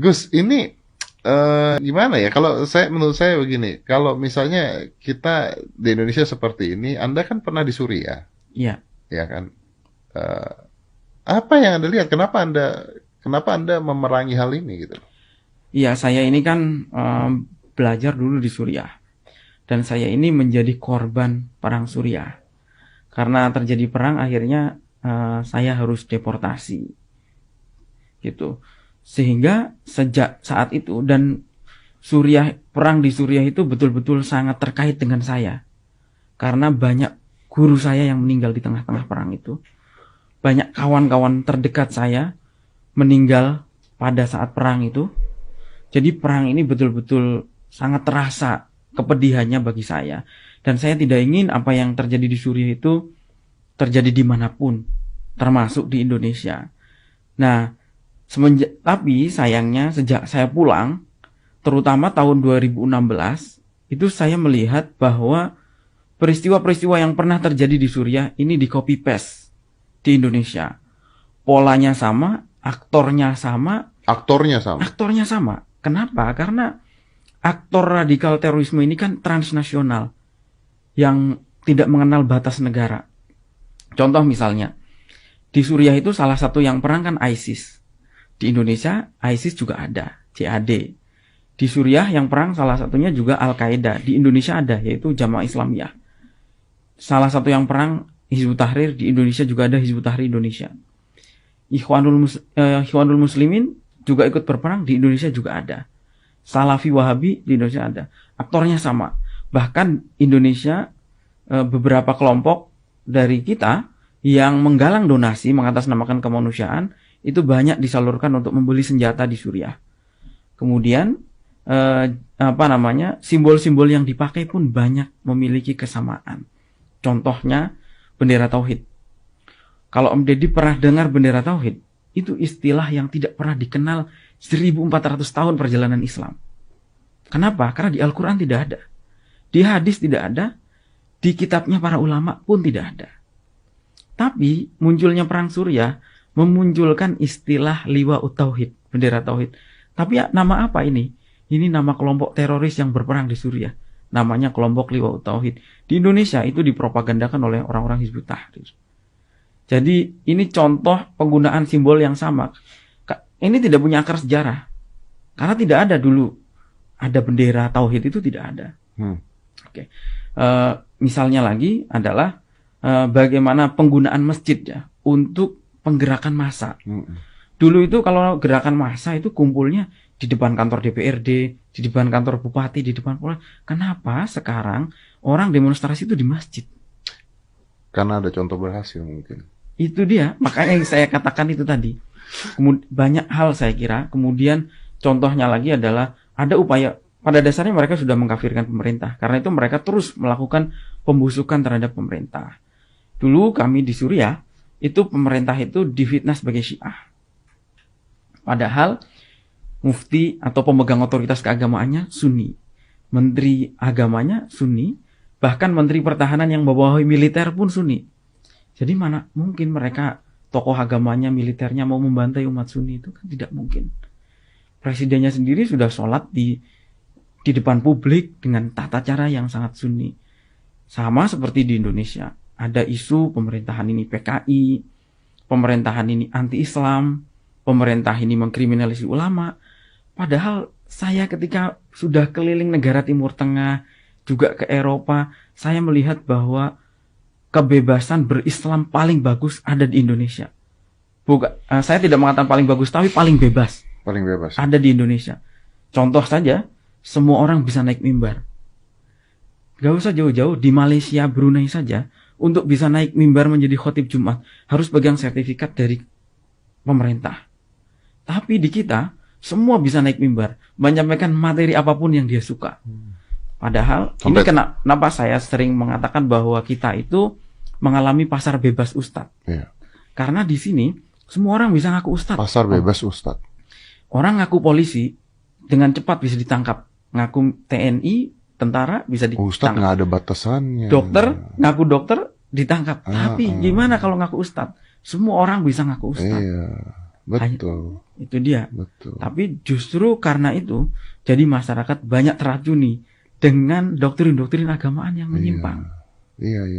Gus, ini gimana ya? Kalau menurut saya begini, kalau misalnya kita di Indonesia seperti ini, Anda kan pernah di Suriah, Iya, ya kan? Eh, apa yang Anda lihat? Kenapa Anda memerangi hal ini gitu? iya saya ini kan belajar dulu di Suriah dan saya ini menjadi korban perang Suriah. Karena terjadi perang akhirnya saya harus deportasi gitu. Sehingga sejak saat itu dan perang di Suriah itu betul-betul sangat terkait dengan saya. Karena banyak guru saya yang meninggal di tengah-tengah perang itu. Banyak kawan-kawan terdekat saya meninggal pada saat perang itu. Jadi perang ini betul-betul sangat terasa kepedihannya bagi saya. Dan saya tidak ingin apa yang terjadi di Suriah itu terjadi dimanapun, termasuk di Indonesia. Nah, tapi sayangnya sejak saya pulang, terutama tahun 2016, itu saya melihat bahwa peristiwa-peristiwa yang pernah terjadi di Suriah ini di copy paste di Indonesia. Polanya sama, aktornya sama, Aktornya sama. aktornya sama. Kenapa? Karena aktor radikal terorisme ini kan transnasional yang tidak mengenal batas negara. Contoh misalnya, di Suriah itu salah satu yang perang kan ISIS. Di Indonesia ISIS juga ada, JAD. Di Suriah yang perang salah satunya juga Al-Qaeda. Di Indonesia ada, yaitu Jamaah Islamiyah. Salah satu yang perang Hizbut Tahrir, di Indonesia juga ada Hizbut Tahrir Indonesia. Ikhwanul Muslimin juga ikut berperang, di Indonesia juga ada. Salafi Wahabi di Indonesia ada. Aktornya sama. Bahkan Indonesia beberapa kelompok dari kita yang menggalang donasi mengatasnamakan kemanusiaan itu banyak disalurkan untuk membeli senjata di Suriah. Kemudian simbol-simbol yang dipakai pun banyak memiliki kesamaan. Contohnya bendera tauhid. Kalau Om Deddy pernah dengar bendera tauhid, itu istilah yang tidak pernah dikenal 1400 tahun perjalanan Islam. Kenapa? Karena di Al-Quran tidak ada. Di hadis tidak ada. Di kitabnya para ulama pun tidak ada. Tapi munculnya perang Suriah memunculkan istilah liwa'ut tauhid, bendera tauhid. Tapi ya, nama apa ini? Ini nama kelompok teroris yang berperang di Suriah. Namanya kelompok liwa'ut tauhid. Di Indonesia itu dipropagandakan oleh orang-orang Hizbut Tahrir. Jadi ini contoh penggunaan simbol yang sama. Ini tidak punya akar sejarah. Karena tidak ada dulu. Ada bendera tauhid itu tidak ada. Oke. Misalnya lagi adalah bagaimana penggunaan masjid ya untuk penggerakan massa. Dulu itu kalau gerakan massa itu kumpulnya di depan kantor DPRD, di depan kantor bupati, di depan polres. Kenapa sekarang orang demonstrasi itu di masjid? Karena ada contoh berhasil mungkin. Itu dia, makanya yang saya katakan itu tadi. Banyak hal saya kira. Kemudian contohnya lagi adalah ada upaya, pada dasarnya mereka sudah mengkafirkan pemerintah. Karena itu mereka terus melakukan pembusukan terhadap pemerintah. Dulu kami di Suriah, itu pemerintah itu difitnah sebagai Syiah. Padahal mufti atau pemegang otoritas keagamaannya Sunni. Menteri agamanya Sunni. Bahkan menteri pertahanan yang membawahi militer pun Sunni. Jadi mana mungkin mereka tokoh agamanya, militernya mau membantai umat Sunni, itu kan tidak mungkin. Presidennya sendiri sudah sholat di depan publik dengan tata cara yang sangat Sunni. Sama seperti di Indonesia. Ada isu pemerintahan ini PKI, pemerintahan ini anti-Islam, pemerintah ini mengkriminalisasi ulama. Padahal saya ketika sudah keliling negara Timur Tengah, juga ke Eropa, saya melihat bahwa kebebasan berislam paling bagus ada di Indonesia. Bukan, saya tidak mengatakan paling bagus, tapi paling bebas. Paling bebas. Ada di Indonesia. Contoh saja, semua orang bisa naik mimbar. Gak usah jauh-jauh, di Malaysia, Brunei saja, untuk bisa naik mimbar menjadi khotib Jumat, harus pegang sertifikat dari pemerintah. Tapi di kita, semua bisa naik mimbar, menyampaikan materi apapun yang dia suka. Padahal ini kenapa saya sering mengatakan bahwa kita itu mengalami pasar bebas ustadz. Iya. Karena di sini semua orang bisa ngaku ustadz. Pasar bebas ustadz. Orang ngaku polisi dengan cepat bisa ditangkap. Ngaku TNI, tentara bisa ditangkap. Ustadz nggak ada batasannya. Dokter, ngaku dokter ditangkap. Tapi gimana kalau ngaku ustadz? Semua orang bisa ngaku ustadz. Iya. Betul, Itu dia. betul. Tapi justru karena itu, jadi masyarakat banyak teracuni dengan doktrin-doktrin agamaan yang Iya, menyimpang. iya, iya.